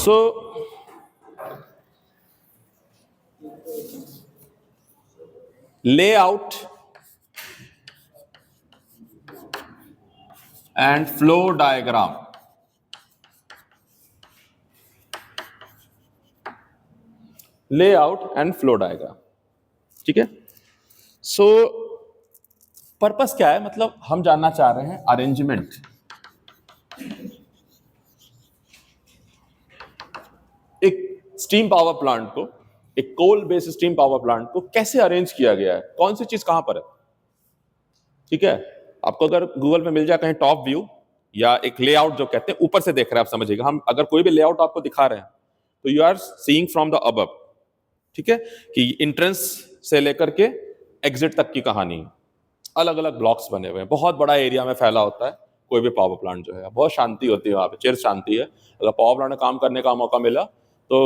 So layout and flow diagram. Layout and flow diagram, ठीक है। सो purpose क्या है, मतलब हम जानना चाह रहे हैं अरेंजमेंट। एक स्टीम पावर प्लांट को, एक coal based steam power plant को कैसे अरेंज किया गया है, कौन सी चीज कहां पर है, ठीक है। आपको अगर गूगल पे मिल जाए कहीं टॉप व्यू या एक लेआउट जो कहते हैं ऊपर से देख रहे हैं, आप समझिएगा। हम अगर कोई भी लेआउट आपको दिखा रहे हैं तो you are seeing from the above, ठीक है, कि एंट्रेंस से लेकर के एग्जिट तक की कहानी। अलग अलग ब्लॉक्स बने हुए हैं, बहुत बड़ा एरिया में फैला होता है कोई भी पावर प्लांट जो है। बहुत शांति होती है वहाँ पे, चिर शांति है। अगर पावर प्लांट में काम करने का मौका मिला तो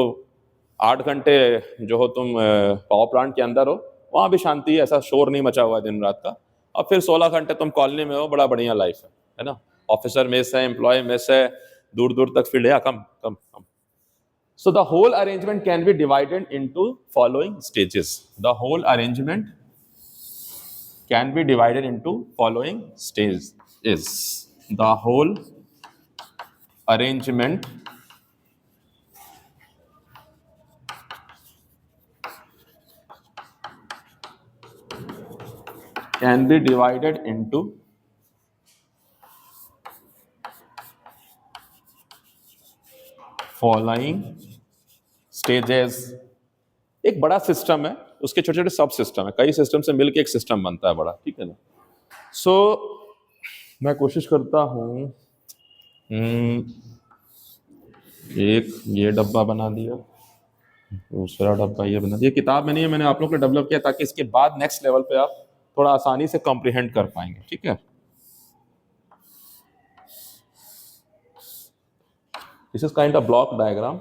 8 घंटे जो हो तुम पावर प्लांट के अंदर हो, वहाँ भी शांति है, ऐसा शोर नहीं मचा हुआ है दिन रात का। और फिर 16 घंटे तुम कॉलोनी में हो, बड़ा बढ़िया लाइफ है ना। ऑफिसर मेस है, एम्प्लॉय मेस है, दूर दूर तक फील्ड है, कम कम कम। So the whole arrangement can be divided into following stages. The whole arrangement can be divided into following stages. The whole arrangement can be divided into following stages. एक बड़ा system है, उसके छोटे छोटे सब सिस्टम है, कई सिस्टम से मिलकर एक सिस्टम बनता है बड़ा, ठीक है ना। सो मैं कोशिश करता हूं, एक ये डब्बा बना दिया, दूसरा डब्बा ये बना दिया। किताब में नहीं है, मैंने आप लोग को डेवलप किया ताकि इसके बाद नेक्स्ट लेवल पे आप थोड़ा आसानी से कॉम्प्रिहेंड कर पाएंगे, ठीक है। This is kind of block diagram.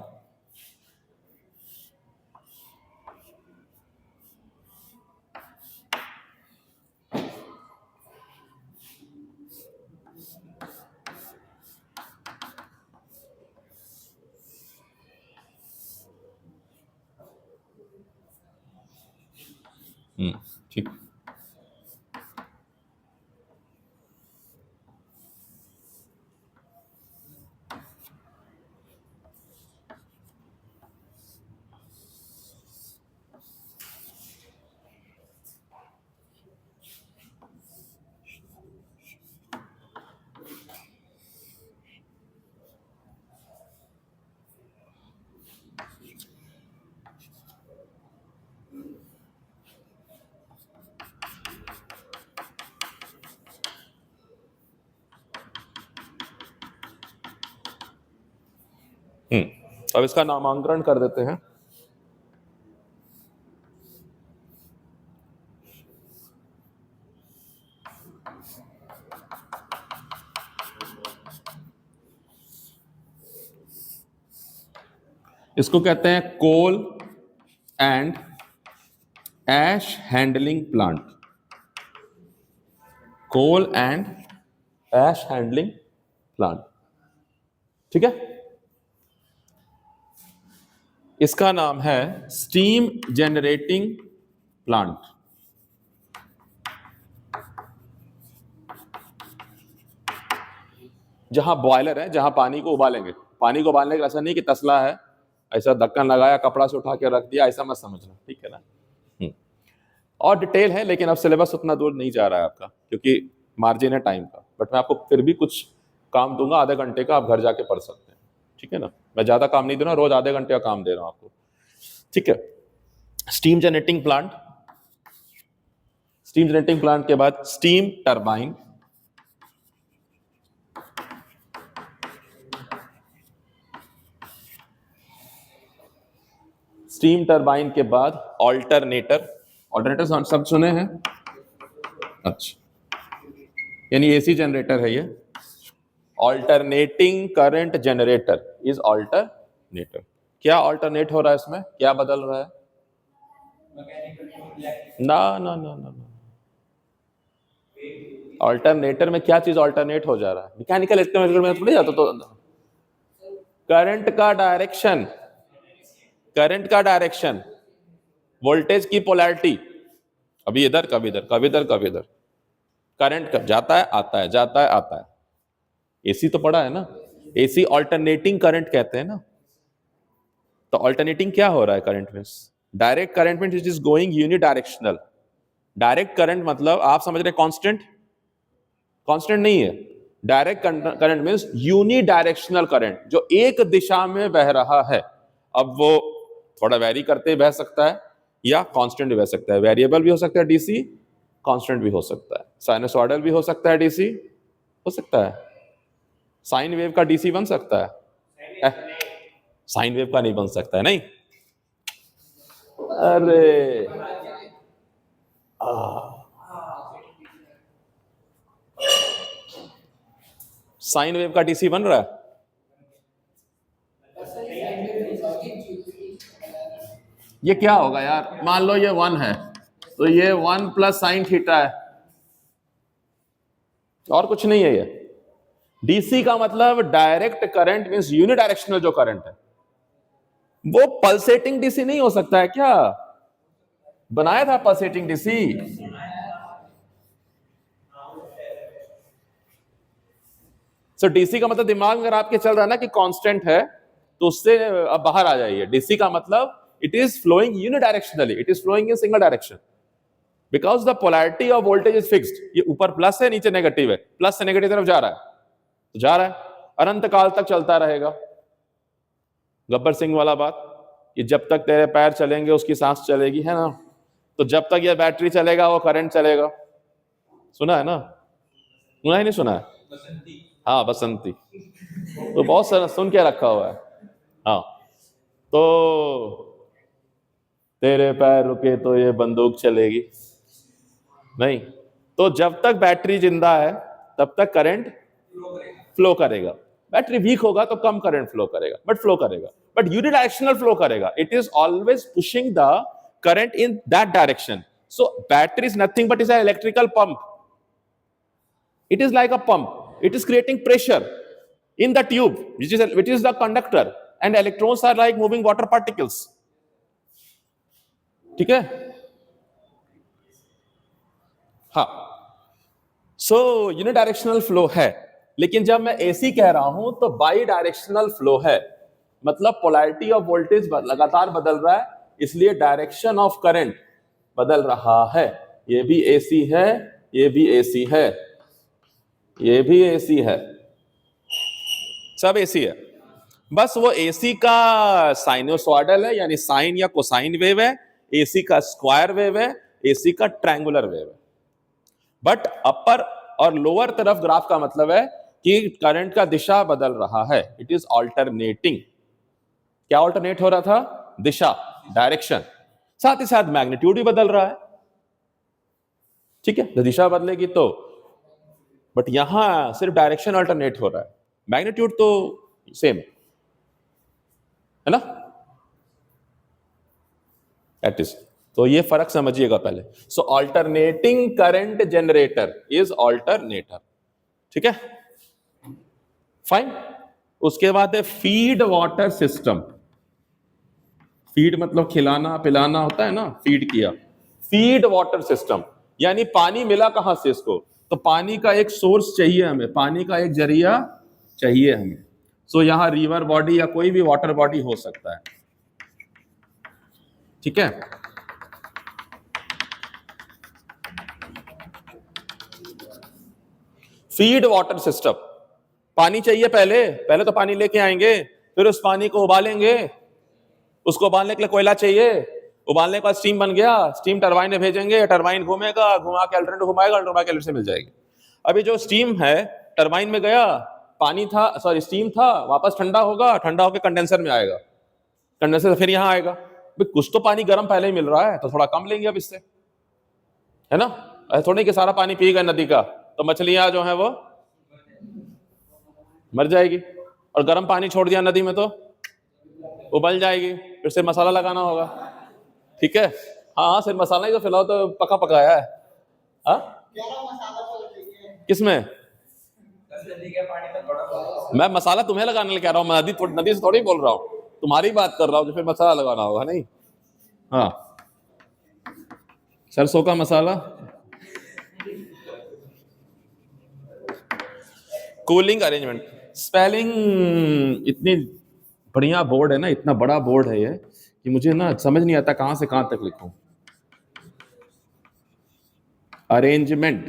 ठीक, अब इसका नामांकन कर देते हैं। इसको कहते हैं coal and ash handling plant. Coal and ash handling plant, ठीक है। इसका नाम है स्टीम जनरेटिंग प्लांट। जहां बॉयलर है, जहां पानी को उबालेंगे। पानी को उबालने का ऐसा नहीं कि तसला है, ऐसा ढक्कन लगाया कपड़ा से उठा के रख दिया, ऐसा मत समझना, ठीक है ना। और डिटेल है, लेकिन अब सिलेबस उतना दूर नहीं जा रहा है आपका, क्योंकि मार्जिन है टाइम का। बट मैं आपको फिर भी कुछ काम दूंगा आधे घंटे का, आप घर जाके पढ़ सकते हैं, ठीक है ना। मैं ज्यादा काम नहीं दे रहा, रोज आधे घंटे का काम दे रहा हूं आपको, ठीक है। Steam generating plant, steam generating plant के बाद स्टीम टरबाइन, स्टीम टरबाइन के बाद ऑल्टरनेटर। ऑल्टरनेटर सब सुने हैं, अच्छा, यानी एसी जनरेटर है ये। Alternating current generator is alternator. क्या ऑल्टरनेट हो रहा है इसमें, क्या बदल रहा है? ना ना ना ना ना, ऑल्टरनेटर में क्या चीज ऑल्टरनेट हो जा रहा है? मैकेनिकल इलेक्ट्रोमैकेनिकल में थोड़ी जाता, तो करंट का डायरेक्शन, करंट का डायरेक्शन, वोल्टेज की पोलैरिटी, कभी इधर कभी इधर कभी इधर कभी इधर, करंट कब जाता है आता है जाता है आता है। एसी तो पढ़ा है ना, एसी ऑल्टरनेटिंग करंट कहते हैं ना। तो ऑल्टरनेटिंग क्या हो रहा है करंट में? डायरेक्ट करंट में it is going unidirectional. Direct current मतलब आप समझ रहे कांस्टेंट, कांस्टेंट नहीं है। Direct current means unidirectional current, जो एक दिशा में बह रहा है। अब वो थोड़ा वेरी करते बह सकता है या कांस्टेंट भी बह सकता है, वेरिएबल भी हो सकता है डीसी, कांस्टेंट भी हो सकता है, साइनसॉइडल भी हो सकता है डीसी, हो सकता है साइन वेव का डीसी बन सकता है, साइन वेव का नहीं बन सकता है, नहीं। अरे साइन वेव का डीसी बन रहा है? ये क्या होगा यार, मान लो ये 1 है तो ये 1 प्लस साइन थीटा है, और कुछ नहीं है। ये डीसी का मतलब डायरेक्ट करंट मींस यूनिडायरेक्शनल जो करंट है। वो पल्सेटिंग डीसी नहीं हो सकता है क्या? बनाया था पल्सेटिंग डीसी। सो डीसी का मतलब दिमाग में अगर आपके चल रहा है ना कि कांस्टेंट है, तो उससे अब बाहर आ जाइए। डीसी का मतलब it is flowing unidirectionally, it is flowing in single direction because the polarity of voltage is fixed. ये ऊपर प्लस है नीचे नेगेटिव है, प्लस से नेगेटिव तरफ जा रहा है तो जा रहा है, अनंत काल तक चलता रहेगा। गब्बर सिंह वाला बात कि जब तक तेरे पैर चलेंगे उसकी सांस चलेगी, है ना। तो जब तक ये बैटरी चलेगा वो करंट चलेगा। सुना है ना? सुना ही नहीं सुना है? हाँ बसंती तो बहुत सारा सुन के रखा हुआ है। हाँ तो तेरे पैर रुके तो ये बंदूक चलेगी नहीं। तो जब तक बैटरी जिंदा है तब तक करंट फ्लो करेगा। बैटरी वीक होगा तो कम करंट फ्लो करेगा, बट फ्लो करेगा, बट यूनिडायरेक्शनल फ्लो करेगा। It is always pushing the current in that direction. So battery is nothing but is an electrical pump. It is like a pump. It is creating pressure in the tube, which is the conductor, and electrons are like moving water particles. ठीक है? हाँ, सो unidirectional flow है। लेकिन जब मैं AC कह रहा हूं तो बाई डायरेक्शनल फ्लो है, मतलब पोलैरिटी ऑफ वोल्टेज लगातार बदल रहा है, इसलिए डायरेक्शन ऑफ करंट बदल रहा है। ये भी एसी है, ये भी एसी है, ये भी एसी है, सब एसी है। बस वो एसी का साइनोसॉइडल है यानी साइन या कोसाइन वेव है, एसी का स्क्वायर वेव है, एसी का ट्रायंगुलर वेव है। बट अपर और लोअर तरफ ग्राफ का मतलब है कि करंट का दिशा बदल रहा है। It is alternating. क्या ऑल्टरनेट हो रहा था? दिशा, डायरेक्शन, साथ ही साथ मैग्नीट्यूड भी बदल रहा है। ठीक है, तो दिशा बदलेगी तो, बट यहां सिर्फ डायरेक्शन अल्टरनेट हो रहा है, मैग्नीट्यूड तो सेम है ना। दैट इज, तो ये फर्क समझिएगा पहले। So alternating current generator is alternator. ठीक है, फाइन। उसके बाद है फीड वाटर सिस्टम। फीड मतलब खिलाना पिलाना होता है ना, फीड किया। फीड वाटर सिस्टम यानी पानी मिला कहां से इसको, तो पानी का एक सोर्स चाहिए हमें, पानी का एक जरिया चाहिए हमें। सो यहां रिवर बॉडी या कोई भी वाटर बॉडी हो सकता है। ठीक है, फीड वाटर सिस्टम, पानी चाहिए पहले तो पानी लेके आएंगे, फिर उस पानी को उबालेंगे, उसको उबालने के लिए कोयला चाहिए, उबालने के बाद स्टीम बन गया, स्टीम टरबाइन में भेजेंगे, टरबाइन घूमेगा, घुमा के अल्टरनेटर घुमाएगा, घुमा के से मिल जाएगी। अभी जो स्टीम है टरबाइन में गया, पानी था, सॉरी स्टीम था, वापस ठंडा होगा, ठंडा होकर कंडेंसर में आएगा, कंडेंसर फिर यहां आएगा। कुछ तो पानी गर्म पहले ही मिल रहा है तो थोड़ा कम लेंगे अब इससे, है ना। ऐसा थोड़ी कि सारा पानी पी गए नदी का तो मछलियां जो है वो मर जाएगी, और गर्म पानी छोड़ दिया नदी में तो उबल जाएगी, फिर से मसाला लगाना होगा। ठीक है, हाँ सिर्फ मसाला ही तो फिलहाल तो पका पकाया है। हाँ किसमें? मैं मसाला तुम्हें लगाने ले कह रहा हूँ, मैं नदी से थोड़ी बोल रहा हूँ, तुम्हारी बात कर रहा हूँ जो फिर मसाला लगाना होगा नहीं। हाँ, सरसों का मसाला। कूलिंग अरेंजमेंट, स्पेलिंग इतनी बढ़िया बोर्ड है ना, इतना बड़ा बोर्ड है ये कि मुझे ना समझ नहीं आता कहां से कहां तक लिखूं। अरेंजमेंट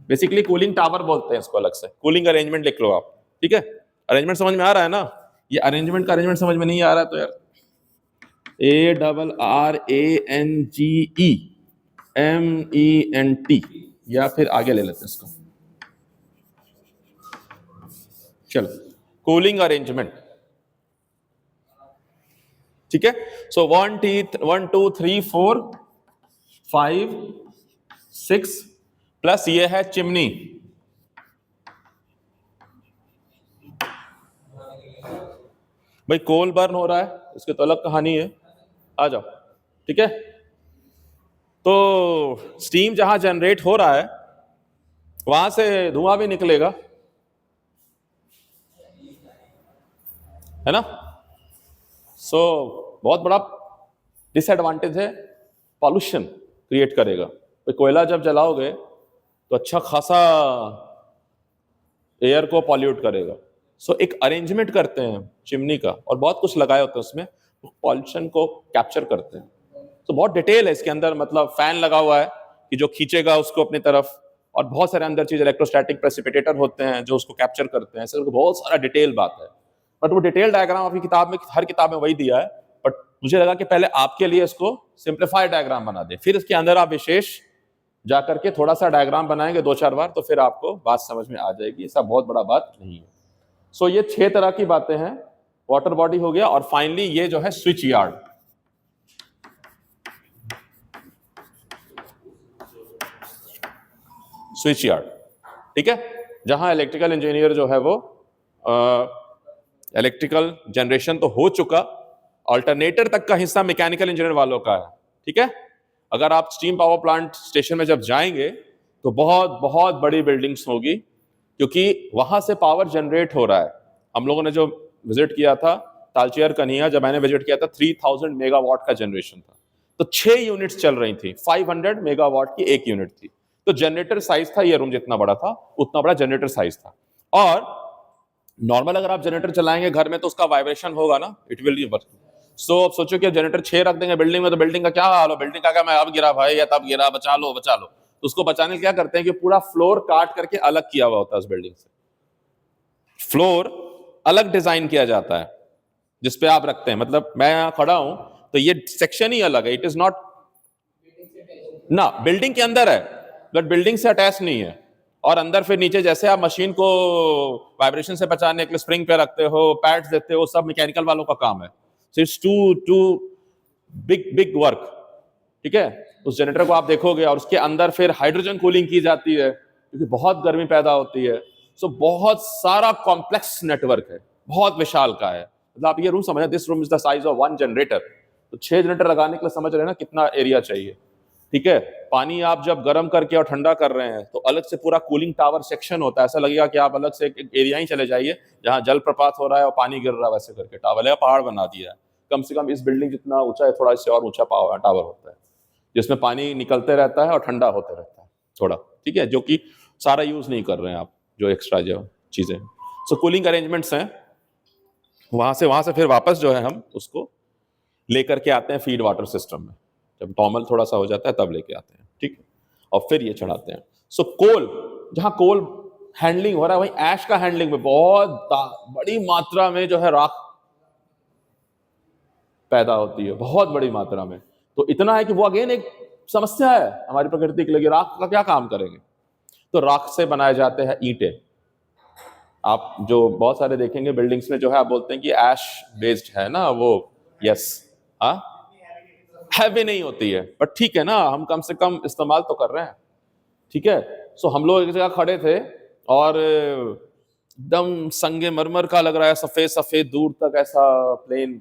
बेसिकली कूलिंग टावर बोलते हैं इसको, अलग से कूलिंग अरेंजमेंट लिख लो आप, ठीक है। अरेंजमेंट समझ में आ रहा है ना? ये अरेंजमेंट का अरेंजमेंट समझ में नहीं आ रहा है तो यार, ARRANGEMENT, या फिर आगे ले लेते हैं इसको। चलो, कूलिंग अरेंजमेंट, ठीक है। सो 1 2 3 4 5 6 प्लस ये है चिमनी, भाई कोल बर्न हो रहा है, इसकी तो अलग कहानी है, आ जाओ, ठीक है। तो स्टीम जहां जनरेट हो रहा है वहां से धुआं भी निकलेगा, है ना। सो बहुत बड़ा डिसएडवांटेज है, पॉल्यूशन क्रिएट करेगा। तो कोयला जब जलाओगे तो अच्छा खासा एयर को पॉल्यूट करेगा। सो एक अरेंजमेंट करते हैं चिमनी का, और बहुत कुछ लगाए होते हैं उसमें, पॉल्यूशन को कैप्चर करते हैं। तो बहुत डिटेल है इसके अंदर, मतलब फैन लगा हुआ है कि जो खींचेगा उसको अपनी तरफ, और बहुत सारे अंदर चीज, इलेक्ट्रोस्टैटिक प्रेसिपिटेटर होते हैं जो उसको कैप्चर करते हैं, ऐसे करके बहुत सारा डिटेल बात है। बट वो डिटेल डायग्राम आपकी किताब में, हर किताब में वही दिया है, बट मुझे लगा कि पहले आपके लिए इसको सिंप्लीफाइड डायग्राम बना दे, फिर इसके अंदर आप विशेष जाकर के थोड़ा सा डायग्राम बनाएंगे 2-4 बार, तो फिर आपको बात समझ में आ जाएगी। ऐसा बहुत बड़ा बात नहीं है। सो ये 6 तरह की बातें हैं। वाटर बॉडी हो गया, और फाइनली ये जो है स्विच यार्ड। स्विच यार्ड, ठीक है, जहां इलेक्ट्रिकल इंजीनियर जो है वो इलेक्ट्रिकल जनरेशन तो हो चुका, अल्टरनेटर तक का हिस्सा मैकेनिकल इंजीनियर वालों का है, ठीक है। अगर आप स्टीम पावर प्लांट स्टेशन में जब जाएंगे तो बहुत बहुत बड़ी बिल्डिंग्स होगी, क्योंकि वहां से पावर जनरेट हो रहा है। हम लोगों ने जो विजिट किया था तालचेर कन्हैया, जब मैंने विजिट किया था 3000 मेगावाट का जनरेशन था, तो 6 यूनिट्स चल रही थी, 500 मेगावाट की एक यूनिट थी। तो जनरेटर साइज था, ये रूम जितना बड़ा था उतना बड़ा जनरेटर साइज था। और नॉर्मल अगर आप जनरेटर चलाएंगे घर में तो उसका वाइब्रेशन होगा ना, इट विल वर्क। सो अब सोचो कि जनरेटर 6 रख देंगे बिल्डिंग में, तो बिल्डिंग का क्या हाल हो, बिल्डिंग का क्या, मैं अब गिरा भाई या तब गिरा, बचा लो बचा लो। तो उसको बचाने के लिए क्या करते हैं कि पूरा फ्लोर काट करके अलग किया हुआ होता है उस बिल्डिंग से, फ्लोर अलग डिजाइन किया जाता है जिसपे आप रखते हैं। मतलब मैं यहां खड़ा हूं तो ये सेक्शन ही अलग है, इट इज नॉट ना, बिल्डिंग के अंदर है बट बिल्डिंग से अटैच नहीं है। और अंदर फिर नीचे जैसे आप मशीन को वाइब्रेशन से बचाने के लिए स्प्रिंग पे रखते हो, पैड्स देते हो, सब मैकेनिकल वालों का काम है। So it's too big big work, ठीक है। उस जनरेटर को आप देखोगे, और उसके अंदर फिर हाइड्रोजन कूलिंग की जाती है क्योंकि बहुत गर्मी पैदा होती है। सो बहुत सारा कॉम्प्लेक्स नेटवर्क है, बहुत विशाल का है। मतलब आप ये रूम समझना, this room is the size of 1 generator. तो 6 जनरेटर लगाने के लिए समझ रहे हैं ना कितना एरिया चाहिए, ठीक है। पानी आप जब गर्म करके और ठंडा कर रहे हैं तो अलग से पूरा कूलिंग टावर सेक्शन होता है। ऐसा लगेगा कि आप अलग से एक एरिया ही चले जाइए जहां जलप्रपात हो रहा है और पानी गिर रहा है, वैसे करके टावर है, पहाड़ बना दिया है। कम से कम इस बिल्डिंग जितना ऊंचा है, थोड़ा इससे और ऊंचा टावर होता है, जिसमें पानी निकलते रहता है और ठंडा होते रहता है थोड़ा, ठीक है, जो कि सारा यूज नहीं कर रहे हैं आप, जो एक्स्ट्रा जो चीजें। सो कूलिंग अरेंजमेंट्स हैं, वहां से फिर वापस जो है हम उसको लेकर के आते हैं फीड वाटर सिस्टम में। जब नॉर्मल थोड़ा सा हो जाता है तब लेके आते हैं, ठीक है, और फिर ये चढ़ाते हैं। सो कोल, जहां कोल हैंडलिंग हो रहा है वहीं ऐश का हैंडलिंग में बहुत बड़ी मात्रा में जो है राख पैदा होती है, बहुत बड़ी मात्रा में। तो इतना है कि वो अगेन एक समस्या है हमारी प्रकृति के लिए, राख का क्या काम करेंगे। तो राख से बनाए जाते हैं ईंटें। आप जो बहुत सारे देखेंगे बिल्डिंग्स में जो है, आप बोलते हैं कि ऐश बेस्ड है ना वो, यस, हाँ, हैवी नहीं होती है, बट ठीक है ना, हम कम से कम इस्तेमाल तो कर रहे हैं, ठीक है। सो हम लोग एक जगह खड़े थे और एकदम संगे मरमर का लग रहा है, सफेद सफेद दूर तक ऐसा प्लेन।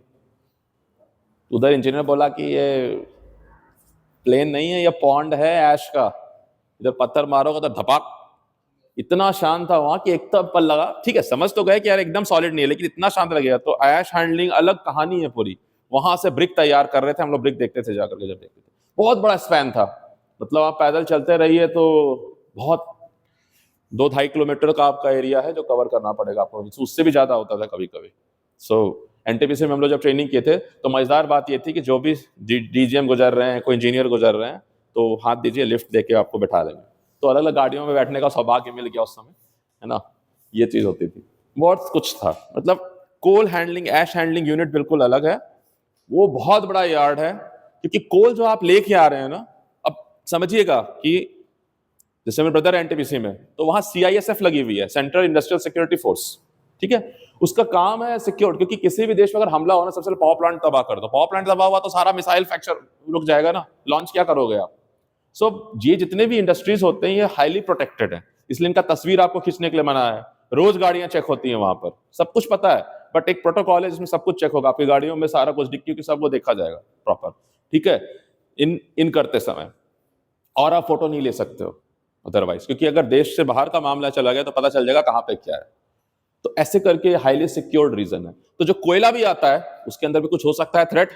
उधर इंजीनियर बोला कि ये प्लेन नहीं है, ये पॉन्ड है ऐश का, इधर पत्थर मारोगे तो धपाक इतना शांत था वहां कि एक तो पल लगा, ठीक है समझ तो गए कि यार एकदम सॉलिड नहीं है, लेकिन इतना शांत लगेगा। तो ऐश हैंडलिंग अलग कहानी है पूरी। वहां से ब्रिक तैयार कर रहे थे हम लोग, ब्रिक देखते थे जाकर के, जब देखते थे बहुत बड़ा स्पैन था। मतलब आप पैदल चलते रहिए तो बहुत 2-2.5 किलोमीटर का आपका एरिया है जो कवर करना पड़ेगा आपको, उससे भी ज्यादा होता था कभी कभी। सो एनटीपीसी में हम लोग जब ट्रेनिंग किए थे तो मजेदार बात ये थी कि जो भी डीजीएम गुजर रहे हैं, कोई इंजीनियर गुजर रहे हैं, तो हाथ दीजिए, लिफ्ट देके आपको बैठा देंगे। तो अलग अलग गाड़ियों में बैठने का सौभाग्य मिल गया उस समय, है ना, ये चीज होती थी। बहुत कुछ था, मतलब कोल हैंडलिंग, ऐश हैंडलिंग यूनिट बिल्कुल अलग है। वो बहुत बड़ा यार्ड है, क्योंकि कोल जो आप लेके आ रहे हैं ना, अब समझिएगा कि जैसे मेरे ब्रदर एनटीपीसी में, तो वहां सीआईएसएफ लगी हुई है, सेंट्रल इंडस्ट्रियल सिक्योरिटी फोर्स, ठीक है। उसका काम है सिक्योर, क्योंकि किसी भी देश में अगर हमला होना, सबसे पहले पावर प्लांट तबाह कर दो। पावर प्लांट तबाह हुआ तो सारा मिसाइल फ्रैक्चर रुक जाएगा ना, लॉन्च क्या करोगे आप। सो ये जितने भी इंडस्ट्रीज होते हैं ये हाईली प्रोटेक्टेड है, इसलिए इनका तस्वीर आपको खींचने के लिए मना है। रोज गाड़ियां चेक होती हैं वहां पर, सब कुछ पता है, बट एक प्रोटोकॉल है जिसमें सब कुछ चेक होगा, आपकी गाड़ियों में सारा कुछ डिक्की की सब वो देखा जाएगा प्रॉपर, ठीक है। इन करते समय और आप फोटो नहीं ले सकते हो अदरवाइज, क्योंकि अगर देश से बाहर का मामला चला गया तो पता चल जाएगा कहां पे क्या है। तो ऐसे करके हाईली सिक्योर्ड रीजन है। तो जो कोयला भी आता है उसके अंदर भी कुछ हो सकता है थ्रेट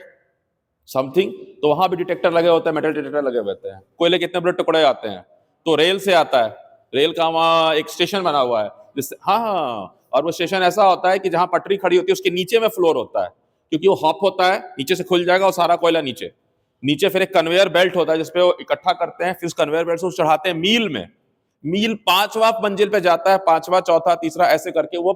समथिंग, तो वहां भी डिटेक्टर लगे होते हैं, मेटल डिटेक्टर लगे होते हैं। कोयले कितने बड़े टुकड़े आते हैं, तो रेल से आता है, रेल का वहां एक स्टेशन बना हुआ है जिससे, हाँ, और वो स्टेशन ऐसा होता है कि जहां पटरी खड़ी होती है उसके नीचे में फ्लोर होता है, क्योंकि वो हॉप होता है, नीचे से खुल जाएगा और सारा कोयला नीचे नीचे फिर एक कन्वेयर बेल्ट होता है जिसपे वो इकट्ठा करते हैं, फिर उस कन्वेयर बेल्ट से चढ़ाते हैं मील में। मील 5वां मंजिल पे जाता है, 5वां, चौथा, तीसरा, ऐसे करके वो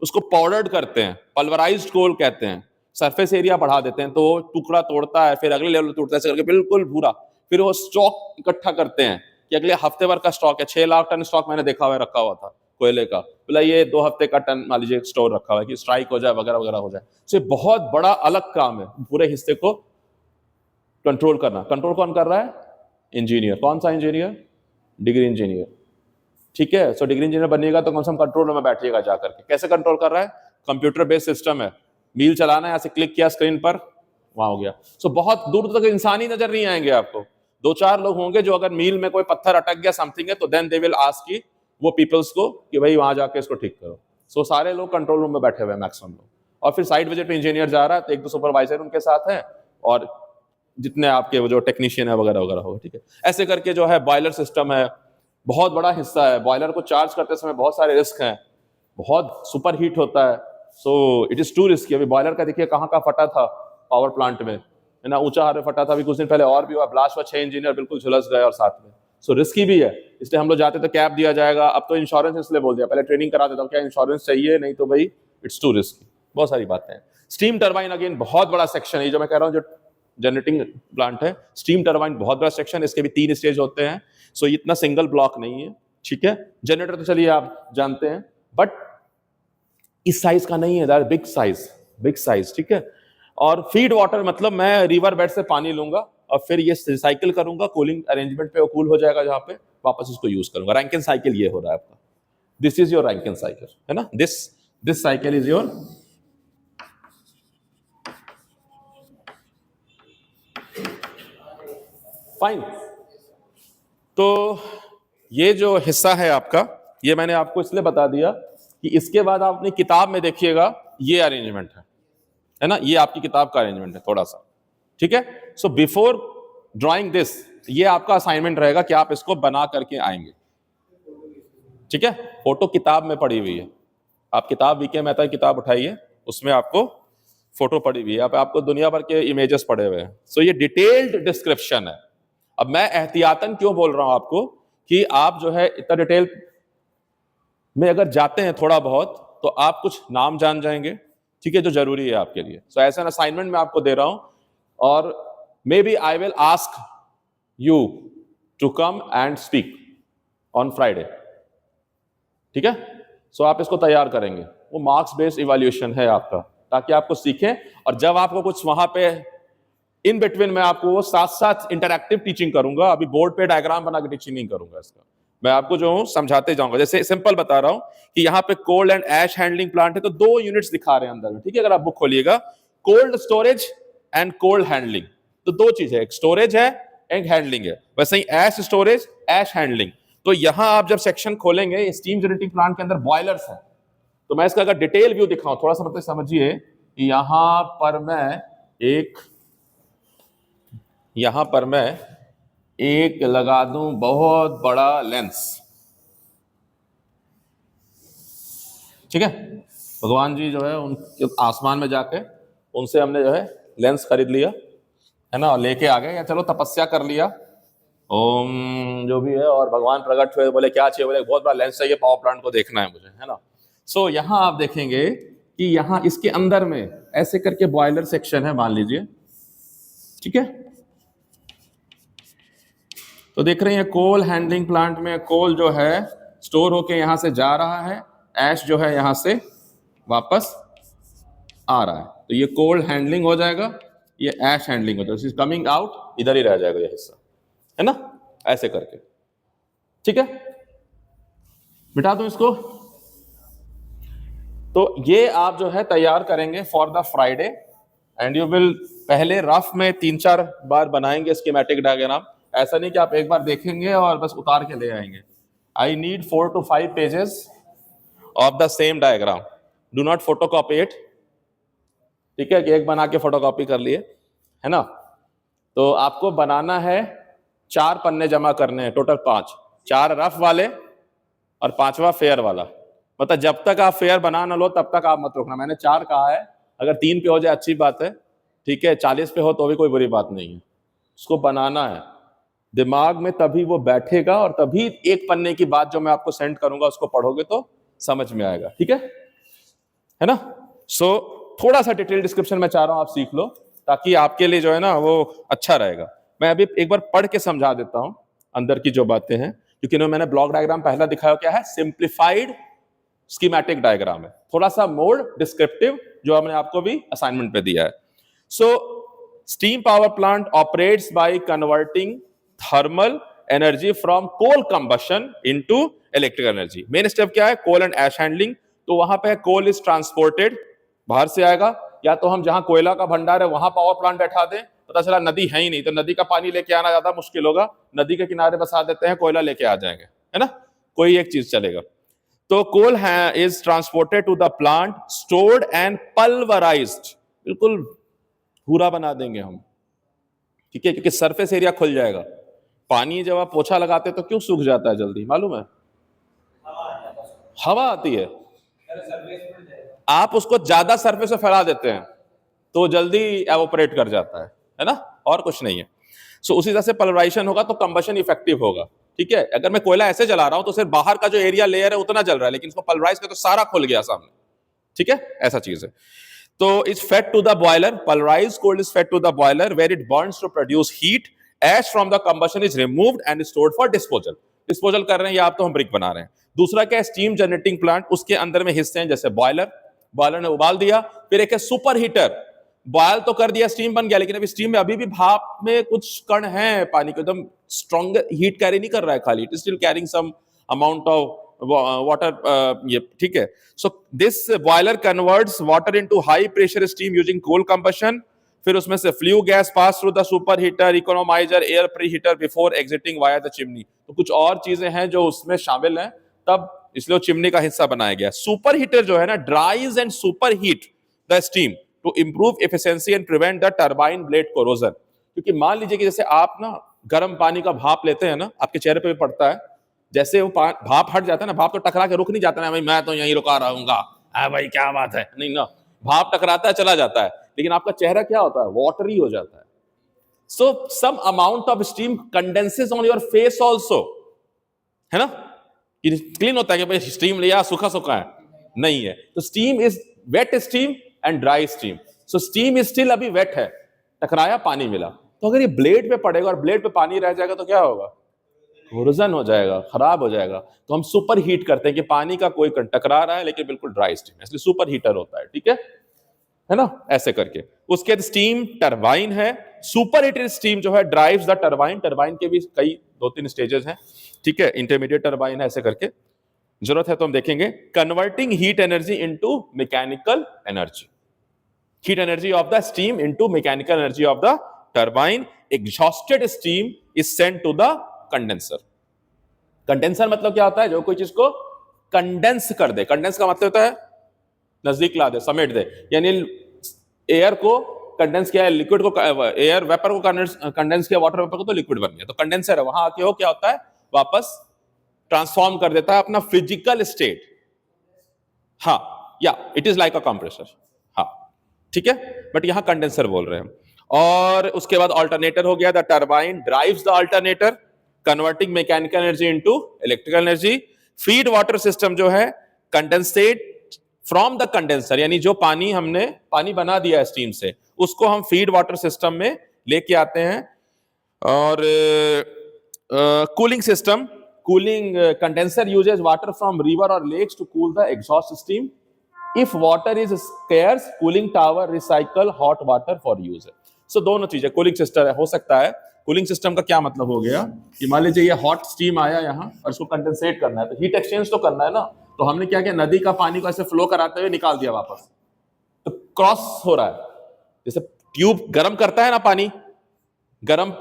उसको पाउडर्ड करते हैं, पल्वराइज्ड कोल कहते हैं। सरफेस एरिया बढ़ा देते हैं तो वो टुकड़ा तोड़ता है, फिर अगले लेवल तोड़ता है, ऐसे करके बिल्कुल भूरा। फिर वो स्टॉक इकट्ठा करते हैं कि अगले हफ्ते भर का स्टॉक है। 6 लाख टन स्टॉक मैंने देखा हुआ रखा हुआ था कोयले का, बोला ये 2 हफ्ते का टन मान लीजिए स्टोर रखा हुआ है कि स्ट्राइक हो जाए वगैरह वगैरह हो जाए। तो बहुत बड़ा अलग काम है पूरे हिस्से को कंट्रोल करना। कंट्रोल कौन कर रहा है? इंजीनियर। कौन सा इंजीनियर? डिग्री इंजीनियर, ठीक है। सो डिग्री इंजीनियर बनिएगा तो कम से कम कंट्रोल रूम में बैठिएगा जाकर के। कैसे कंट्रोल कर रहा है? कंप्यूटर बेस्ड सिस्टम है, व्हील चलाना है, यहाँ से क्लिक किया स्क्रीन पर, वहां हो गया। सो बहुत दूर तक इंसान ही नजर नहीं आएंगे आपको, 2-4 लोग होंगे जो अगर मील में कोई पत्थर अटक गया समथिंग है तो देन दे विल आस्क की वो पीपल्स को कि भाई वहां जाके इसको ठीक करो। सो सारे लोग कंट्रोल रूम में बैठे हुए हैं मैक्सिमम लोग, और फिर साइड विजिट पे इंजीनियर जा रहा है तो 1-2 सुपरवाइजर उनके साथ है और जितने आपके वो जो टेक्नीशियन है वगैरह वगैरह होगा, ठीक है। ऐसे करके जो है बॉयलर सिस्टम है, बहुत बड़ा हिस्सा है। बॉयलर को चार्ज करते समय बहुत सारे रिस्क हैं, बहुत सुपर हीट होता है, so it is to risky. अभी बॉयलर का देखिए कहाँ का फटा था पावर प्लांट में, है ना, ऊंचा हारे फटा था। अभी कुछ दिन पहले और भी हुआ, ब्लास्ट हुआ, 6 इंजीनियर बिल्कुल झुलस गए और साथ में। सो रिस्की भी है, इसलिए हम लोग जाते तो कैब दिया जाएगा। अब तो इंश्योरेंस इसलिए बोल दिया, पहले ट्रेनिंग करा देता हूँ क्या इंश्योरेंस चाहिए, नहीं तो भाई इट्स टू रिस्की। बहुत सारी बातें हैं। स्टीम टरबाइन अगेन बहुत बड़ा सेक्शन है, जो मैं कह रहा हूँ जो जनरेटिंग प्लांट है, स्टीम टरबाइन बहुत बड़ा सेक्शन, इसके भी 3 स्टेज होते हैं। सो इतना सिंगल ब्लॉक नहीं है, ठीक है। जनरेटर तो चलिए आप जानते हैं, बट इस साइज का नहीं है, that big size, big size, ठीक है। और फीड वाटर मतलब मैं रिवर बेड से पानी लूंगा और फिर ये रिसाइकिल करूंगा, कूलिंग अरेंजमेंट पे वो कूल हो जाएगा जहां पे, वापस उसको यूज करूंगा। रैंकिन साइकिल ये हो रहा है आपका, this is your Rankine cycle, है ना, this cycle is your fine. तो ये जो हिस्सा है आपका, ये मैंने आपको इसलिए बता दिया कि इसके बाद आप अपनी किताब में देखिएगा ये अरेंजमेंट है ना, ये आपकी किताब का अरेंजमेंट है थोड़ा सा, ठीक है। सो बिफोर ड्राइंग दिस, ये आपका असाइनमेंट रहेगा कि आप इसको बना करके आएंगे, ठीक है। फोटो किताब में पड़ी हुई है, आप किताब वीके मेहता की किताब उठाइए, उसमें आपको फोटो पड़ी हुई है, आपको दुनिया भर के इमेजेस पड़े हुए हैं। सो ये डिटेल्ड डिस्क्रिप्शन है। अब मैं एहतियातन क्यों बोल रहा हूं आपको कि आप जो है इतना डिटेल में अगर जाते हैं थोड़ा बहुत तो आप कुछ नाम जान जाएंगे, ठीक है, जो जरूरी है आपके लिए। सो ऐसा असाइनमेंट मैं आपको दे रहा हूं, और maybe I will ask you to come and speak on Friday, ठीक है। सो आप इसको तैयार करेंगे, वो मार्क्स बेस्ड इवैल्यूएशन है आपका, ताकि आपको सीखें। और जब आपको कुछ वहां पे इन बिटवीन मैं आपको वो साथ साथ इंटरैक्टिव टीचिंग करूंगा, अभी बोर्ड पे डायग्राम बना के टीचिंग नहीं करूंगा इसका, मैं आपको जो हूं समझाते जाऊंगा। जैसे सिंपल बता रहा हूं कि यहाँ पे coal and ash handling plant है, तो 2 यूनिट्स दिखा रहे हैं अंदर में, ठीक है। अगर आप बुक खोलिएगा, cold storage and cold handling, तो 2 चीज है, एक स्टोरेज है, एक हैंडलिंग है। वैसे ही ऐश स्टोरेज, ऐश हैंडलिंग। तो यहां आप जब सेक्शन खोलेंगे स्टीम जनरेटिंग प्लांट के अंदर बॉयलर्स है, तो मैं इसका अगर डिटेल व्यू दिखाऊं थोड़ा सा मतलब समझिए कि यहां पर मैं एक लगा दूं बहुत बड़ा लेंस, ठीक है। भगवान जी जो है उन आसमान में जाके उनसे हमने जो है लेंस खरीद लिया है ना, और लेके आ गए, या चलो तपस्या कर लिया, ओम जो भी है, और भगवान प्रकट हुए, बोले क्या चाहिए, बोले बहुत बड़ा लेंस चाहिए, पावर प्लांट को देखना है मुझे, है ना। सो यहां आप देखेंगे कि यहां इसके अंदर में ऐसे करके बॉयलर सेक्शन है, मान लीजिए, ठीक है। तो देख रहे हैं कोल हैंडलिंग प्लांट में कोल जो है स्टोर होके यहां से जा रहा है, ऐश जो है यहां से वापस आ रहा है, तो ये कोल हैंडलिंग हो जाएगा, ये ऐश हैंडलिंग हो जाएगा, कमिंग आउट इधर ही रह जाएगा ये हिस्सा, है ना, ऐसे करके, ठीक है। मिटा दूं इसको। तो ये आप जो है तैयार करेंगे for the Friday, and you will पहले रफ में 3-4 बार बनाएंगे स्कीमेटिक डायग्राम, ऐसा नहीं कि आप एक बार देखेंगे और बस उतार के ले आएंगे। I need 4 to 5 pages of the same diagram, do not photocopy it, ठीक है, कि एक बना के फोटोकॉपी कर लिए, है ना। तो आपको बनाना है 4 पन्ने जमा करने हैं, टोटल 5, 4 रफ वाले और 5वां फेयर वाला, मतलब जब तक आप फेयर बना ना लो तब तक आप मत रुकना। मैंने 4 कहा है, अगर 3 पे हो जाए अच्छी बात है, ठीक है, 40 पे हो तो भी कोई बुरी बात नहीं है, उसको बनाना है दिमाग में, तभी वो बैठेगा और तभी एक पन्ने की बात जो मैं आपको सेंड करूंगा उसको पढ़ोगे तो समझ में आएगा, ठीक है ना। सो थोड़ा सा डिटेल डिस्क्रिप्शन में चाह रहा हूं आप सीख लो, ताकि आपके लिए जो है ना वो अच्छा रहेगा। मैं अभी एक बार पढ़ के समझा देता हूं अंदर की जो बातें हैं, क्योंकि मैंने ब्लॉक डायग्राम पहला दिखाया क्या है, सिंप्लीफाइड स्कीमेटिक डायग्राम है, थोड़ा सा मोर डिस्क्रिप्टिव, जो हमने आपको भी असाइनमेंट पे दिया है। So steam power plant operates by converting thermal energy from coal combustion into electrical energy. Main step क्या है, कोल एंड ऐश हैंडलिंग। तो वहां पे कोल इज ट्रांसपोर्टेड, बाहर से आएगा, या तो हम जहां कोयला का भंडार है वहां पावर प्लांट बैठा दें, पता चला नदी है ही नहीं, तो नदी का पानी लेके आना ज्यादा मुश्किल होगा, नदी के किनारे बसा देते हैं, कोयला लेके आ जाएंगे, है ना, कोई एक चीज चलेगा। तो coal is transported to the plant, stored and pulverised, बिल्कुल पूरा बना देंगे हम, ठीक है, क्योंकि सरफेस एरिया खुल जाएगा। पानी जब आप पोछा लगाते तो क्यों सूख जाता है जल्दी, मालूम है, हवा आती है, आप उसको ज्यादा सरफेस पे फैला देते हैं तो जल्दी एवोपरेट कर जाता है ना, और कुछ नहीं है। सो उसी तरह से पल्वराइजेशन होगा तो कंबशन इफेक्टिव होगा, ठीक है। अगर मैं कोयला ऐसे जला रहा हूं तो सिर्फ बाहर का जो एरिया लेयर है उतना जल रहा है, लेकिन इसको पल्वराइज कर तो सारा खुल गया सामने, ठीक है, ऐसा चीज है। तो is fed to the boiler, pulverised coal is fed to the boiler where it burns to produce heat, ash from the combustion is removed and stored for disposal. Disposal कर रहे हैं या आप तो हम ब्रिक बना रहे हैं। दूसरा क्या है, स्टीम जनरेटिंग प्लांट, उसके अंदर में हिस्से हैं जैसे बॉयलर, बॉयलर ने उबाल दिया, फिर एक है सुपर हीटर, बॉयल तो कर दिया, स्टीम बन गया, लेकिन अभी स्टीम में अभी भी भाप में कुछ कण हैं पानी के, एकदम स्ट्रॉन्ग हीट कैरी नहीं कर रहा है खाली, it is still carrying some amount of water, ये ठीक है। So this boiler converts water into high pressure steam using coal combustion, फिर उसमें से flue gas pass through the superheater, economiser, air preheater before exiting via the chimney. तो कुछ और चीजें हैं जो उसमें शामिल हैं, तब इसलिए चिमनी का हिस्सा बनाया गया। सुपर हीटर जो है ना, dries and superheat the steam to improve efficiency and prevent the turbine blade corrosion. क्योंकि मान लीजिए कि जैसे आप ना गर्म पानी का भाप लेते हैं ना, आपके चेहरे पे भी पड़ता है, जैसे वो भाप हट जाता है ना, भाप तो टकरा के रुक नहीं जाता ना, भाई मैं तो यहीं रुका रहूंगा, भाई क्या बात है, नहीं ना, भाप टकराता है चला जाता है, लेकिन आपका चेहरा क्या होता है, वाटरी हो जाता है। So some amount of steam condenses on your face also, है ना, क्लीन होता है कि भाई स्टीम लिया सूखा सूखा है, नहीं है। तो steam is wet steam and dry steam. So steam is still अभी वेट है, टकराया पानी मिला, तो अगर ये ब्लेड पे पड़ेगा और ब्लेड पे पानी रह जाएगा तो क्या होगा, कोरोजन हो जाएगा, खराब हो जाएगा। तो हम सुपर हीट करते हैं कि पानी का कोई टकरा रहा है लेकिन बिल्कुल ड्राई स्टीम, इसलिए सुपर हीटर होता है, ठीक है ना, ऐसे करके। उसके बाद स्टीम टरबाइन है, सुपर हीटेड स्टीम जो है ड्राइव्स द टरबाइन, टरबाइन के भी कई 2-3 स्टेजेस हैं, ठीक है, इंटरमीडिएट टरबाइन है, ऐसे करके, जरूरत है तो हम देखेंगे। Converting heat energy into mechanical energy, heat energy of the steam into mechanical energy of the turbine, exhausted steam is sent to the condenser. Condenser मतलब क्या होता है? जो कोई चीज को कंडेंस कर दे। कंडेंस का मतलब होता है नजदीक ला दे, समेट दे, यानी एयर को कंडेंस किया है, लिक्विड को, एयर वेपर को कंडेंस किया, वाटर वेपर को, तो लिक्विड बन गया। तो कंडेंसर है, वहां आके वो क्या होता है, वापस ट्रांसफॉर्म कर देता है अपना फिजिकल स्टेट। हाँ, या it is like a compressor. हाँ, ठीक है, बट यहां कंडेंसर बोल रहे हैं। और उसके बाद अल्टरनेटर हो गया, the turbine drives the alternator converting mechanical energy into electrical energy. Feed water system जो है कंडेंसेट फ्रॉम द कंडेंसर, यानी जो पानी हमने पानी बना दिया है स्टीम से, उसको हम फीड वाटर सिस्टम में लेके आते हैं। और cooling system, cooling condenser uses water from river और lakes to cool the exhaust steam. If water is scarce, cooling tower recycle hot water for use. So दोनों चीजें कूलिंग सिस्टम हो सकता है। कूलिंग सिस्टम का क्या मतलब हो गया कि मान लीजिए ये हॉट स्टीम आया यहाँ और इसको कंडेंसेट करना है, तो हीट एक्सचेंज तो करना है ना। तो हमने क्या किया, नदी का पानी को ऐसे फ्लो कराते हुए निकाल दिया वापस, तो क्रॉस हो रहा है। जैसे ट्यूब गर्म करता है ना, पानी गर्म,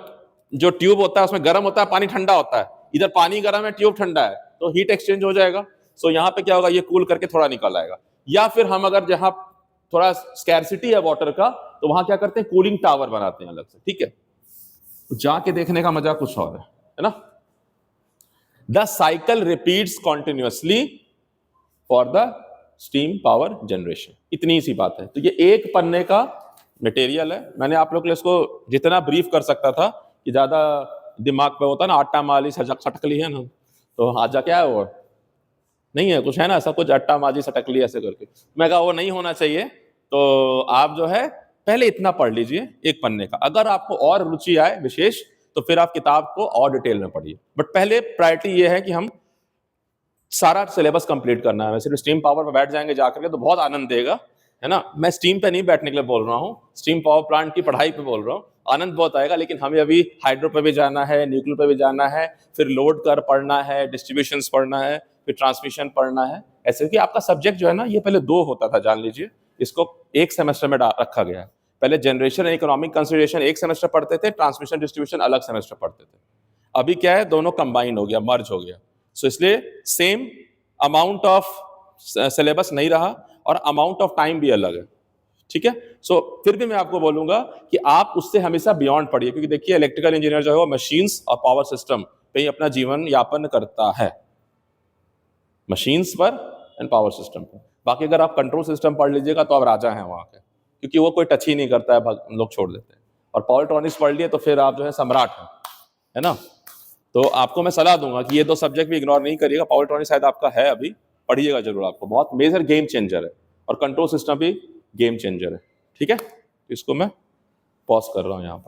जो ट्यूब होता है उसमें गर्म होता है, पानी ठंडा होता है, इधर पानी गर्म है, ट्यूब ठंडा है, तो हीट एक्सचेंज हो जाएगा। सो यहाँ पे क्या होगा, ये कूल करके थोड़ा निकल आएगा। या फिर हम अगर जहां थोड़ा स्कैर्सिटी है वाटर का, तो वहां क्या करते हैं, कूलिंग टावर बनाते हैं अलग से, ठीक है। तो जाके देखने का मजा कुछ और है ना। The cycle repeats continuously for the steam power generation. इतनी सी बात है। तो ये एक पन्ने का मटेरियल है। मैंने आप लोग के लिए इसको जितना ब्रीफ कर सकता था, कि ज्यादा दिमाग पे होता ना, आटा माली सटकली है ना, तो आजा क्या है वो नहीं है, कुछ है ना ऐसा कुछ, अट्टा माजी सटकली ऐसे करके, मैं कहा वो नहीं होना चाहिए। तो आप जो है पहले इतना पढ़ लीजिए एक पन्ने का। अगर आपको और रुचि आए विशेष, तो फिर आप किताब को और डिटेल में पढ़िए, बट पहले प्रायोरिटी ये है कि हम सारा सिलेबस कंप्लीट करना है। वैसे स्टीम पावर पर बैठ जाएंगे जाकर के तो बहुत आनंद देगा, है ना। मैं स्टीम पे नहीं बैठने के लिए बोल रहा हूँ, स्टीम पावर प्लांट की पढ़ाई पे बोल रहा हूँ। आनंद बहुत आएगा, लेकिन हमें अभी हाइड्रो पे भी जाना है, न्यूक्लियर पे भी जाना है, फिर लोड कर पढ़ना है, डिस्ट्रीब्यूशन पढ़ना है, फिर ट्रांसमिशन पढ़ना है। ऐसे कि आपका सब्जेक्ट जो है ना, ये पहले 2 होता था, जान लीजिए। इसको एक सेमेस्टर में रखा गया है। पहले जनरेशन एंड इकोनॉमिक कंसिडरेशन एक सेमेस्टर पढ़ते थे, ट्रांसमिशन डिस्ट्रीब्यूशन अलग सेमेस्टर पढ़ते थे। अभी क्या है, दोनों कंबाइन हो गया, मर्ज हो गया। सो इसलिए सेम अमाउंट ऑफ सिलेबस नहीं रहा और अमाउंट ऑफ टाइम भी अलग है, ठीक है। सो फिर भी मैं आपको बोलूंगा कि आप उससे हमेशा बियॉन्ड पढ़िए, क्योंकि देखिए इलेक्ट्रिकल इंजीनियर जो है वो मशीन्स और पावर सिस्टम पे ही अपना जीवन यापन करता है, मशीन्स पर एंड पावर सिस्टम पर। बाकी अगर आप कंट्रोल सिस्टम पढ़ लीजिएगा तो आप राजा हैं वहां के, क्योंकि वो कोई टच ही नहीं करता है, लोग छोड़ देते हैं। और पावर इलेक्ट्रॉनिक्स पढ़ लिए तो फिर आप जो है सम्राट हैं, है ना। तो आपको मैं सलाह दूंगा कि ये 2 सब्जेक्ट भी इग्नोर नहीं करिएगा। पावर इलेक्ट्रॉनिक्स शायद आपका है अभी, पढ़िएगा जरूर, आपको बहुत मेजर गेम चेंजर है। और कंट्रोल सिस्टम भी गेम चेंजर है, ठीक है। इसको मैं पॉज कर रहा हूँ यहाँ पर।